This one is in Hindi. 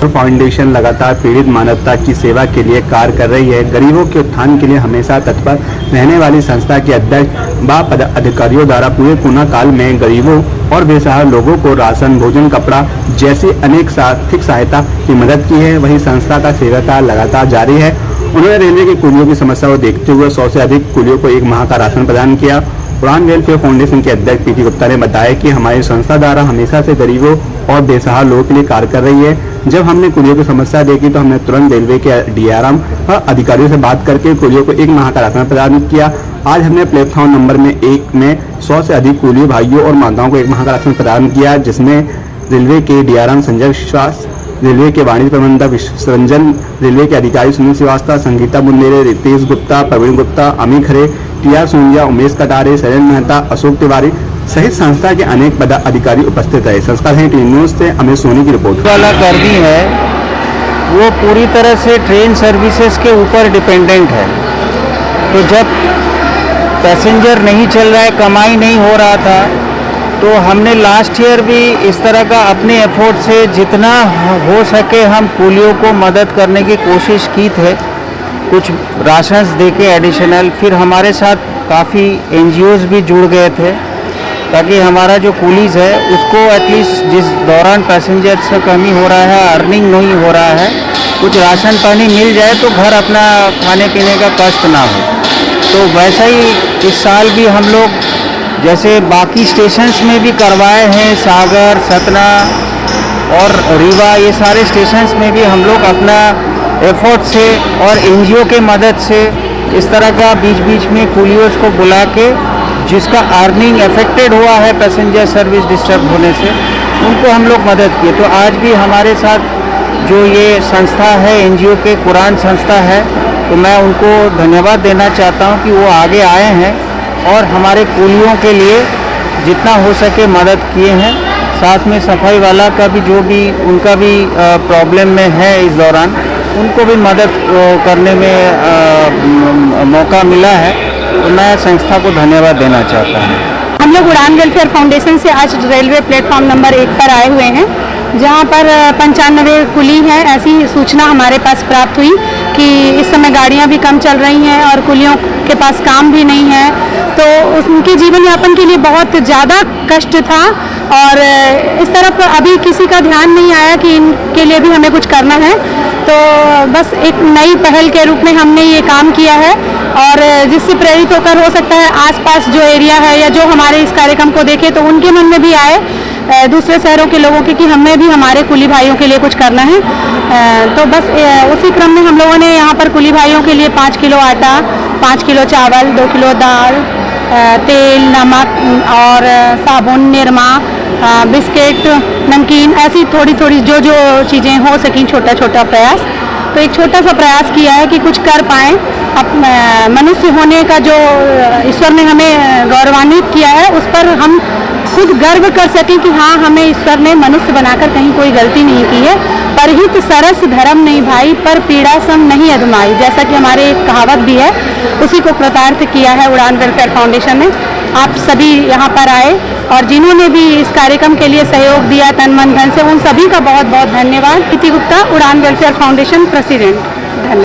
फाउंडेशन लगातार पीड़ित मानवता की सेवा के लिए कार्य कर रही है। गरीबों के उत्थान के लिए हमेशा तत्पर रहने वाली संस्था के अध्यक्ष व पदाधिकारियों द्वारा पूरे कोरोना काल में गरीबों और बेसहारा लोगों को राशन, भोजन, कपड़ा जैसी अनेक आर्थिक सहायता की मदद की है। वही संस्था का सेवा कार्य लगातार जारी है। उन्होंने रेलवे के कुलियों की समस्या को देखते हुए 100 से अधिक कुलियों को 1 माह का राशन प्रदान किया। उड़ान वेलफेयर फाउंडेशन के अध्यक्ष पीटी गुप्ता ने बताया कि हमारी संस्था द्वारा हमेशा से गरीबों और बेसहारा लोगों के लिए कार्य कर रही है। जब हमने कुलियों की समस्या देखी तो हमने तुरंत रेलवे के डीआरएम और अधिकारियों से बात करके कुलियों को 1 माह का राशन प्रदान किया। आज हमने प्लेटफॉर्म नंबर में 1 में 100 से अधिक कुलियों भाइयों और माताओं को 1 माह का राशन प्रदान किया, जिसमें रेलवे के डीआरएम संजय विश्वास, रेलवे के वाणिज्य प्रबंधक रंजन, रेलवे के अधिकारी सुनील श्रीवास्तव, संगीता बुंदेले, रितेश गुप्ता, प्रवीण गुप्ता, अमी खरे, टीआर सोनिया, उमेश कटारे, शैलेंद्र मेहता, अशोक तिवारी सहित संस्था के अनेक पदाधिकारी उपस्थित रहे। संस्कार है टीवी न्यूज से अमित सोनी की रिपोर्ट। वाला कर्मी है वो पूरी तरह से ट्रेन सर्विसेज के ऊपर डिपेंडेंट है। तो जब पैसेंजर नहीं चल रहा है, कमाई नहीं हो रहा था, तो हमने लास्ट ईयर भी इस तरह का अपने एफर्ट से जितना हो सके हम कुलियों को मदद करने की कोशिश की थे, कुछ राशंस देके एडिशनल। फिर हमारे साथ काफ़ी एनजीओज़ भी जुड़ गए थे ताकि हमारा जो कुलीज़ है उसको एटलीस्ट जिस दौरान पैसेंजर से कमी हो रहा है, अर्निंग नहीं हो रहा है, कुछ राशन पानी मिल जाए तो घर अपना खाने पीने का कष्ट ना हो। तो वैसा ही इस साल भी हम लोग जैसे बाकी स्टेशंस में भी करवाए हैं, सागर, सतना और रीवा, ये सारे स्टेशंस में भी हम लोग अपना एफर्ट से और एनजीओ के मदद से इस तरह का बीच बीच में कुलियों को बुला के जिसका अर्निंग अफेक्टेड हुआ है पैसेंजर सर्विस डिस्टर्ब होने से, उनको हम लोग मदद किए। तो आज भी हमारे साथ जो ये संस्था है एनजीओ के कुरान संस्था है, तो मैं उनको धन्यवाद देना चाहता हूँ कि वो आगे आए हैं और हमारे कुलियों के लिए जितना हो सके मदद किए हैं। साथ में सफाई वाला का भी जो भी उनका भी प्रॉब्लम में है इस दौरान, उनको भी मदद करने में मौका मिला है। तो मैं संस्था को धन्यवाद देना चाहता हूँ। हम लोग उड़ान वेलफेयर फाउंडेशन से आज रेलवे प्लेटफॉर्म नंबर 1 पर आए हुए हैं, जहाँ पर 95 कुली हैं। ऐसी सूचना हमारे पास प्राप्त हुई कि इस समय गाड़ियाँ भी कम चल रही हैं और कुलियों के पास काम भी नहीं है, तो उनके जीवन यापन के लिए बहुत ज़्यादा कष्ट था। और इस तरफ अभी किसी का ध्यान नहीं आया कि इनके लिए भी हमें कुछ करना है, तो बस एक नई पहल के रूप में हमने ये काम किया है। और जिससे प्रेरित होकर हो सकता है आसपास जो एरिया है या जो हमारे इस कार्यक्रम को देखे तो उनके मन में भी आए दूसरे शहरों के लोगों के कि हमें भी हमारे कुली भाइयों के लिए कुछ करना है। तो बस उसी क्रम में हम लोगों ने यहाँ पर कुली भाइयों के लिए 5 किलो आटा, 5 किलो चावल, 2 किलो दाल, तेल, नमक और साबुन, निरमा, बिस्किट, नमकीन, ऐसी थोड़ी थोड़ी जो जो चीज़ें हो सकें, छोटा छोटा प्रयास। तो एक छोटा सा प्रयास किया है कि कुछ कर पाएँ। अब मनुष्य होने का जो ईश्वर ने हमें गौरवान्वित किया है, उस पर हम खुद गर्व कर सकें कि हाँ, हमें ईश्वर ने मनुष्य बनाकर कहीं कोई गलती नहीं की है। परहित सरस धर्म नहीं भाई, पर पीड़ा सम नहीं अधमाई, जैसा कि हमारे एक कहावत भी है, उसी को कृतार्थ किया है उड़ान वेलफेयर फाउंडेशन ने। आप सभी यहाँ पर आए और जिन्होंने भी इस कार्यक्रम के लिए सहयोग दिया तन मन धन से, उन सभी का बहुत बहुत धन्यवाद। पीटी गुप्ता, उड़ान वेलफेयर फाउंडेशन प्रेसिडेंट। धन्यवाद।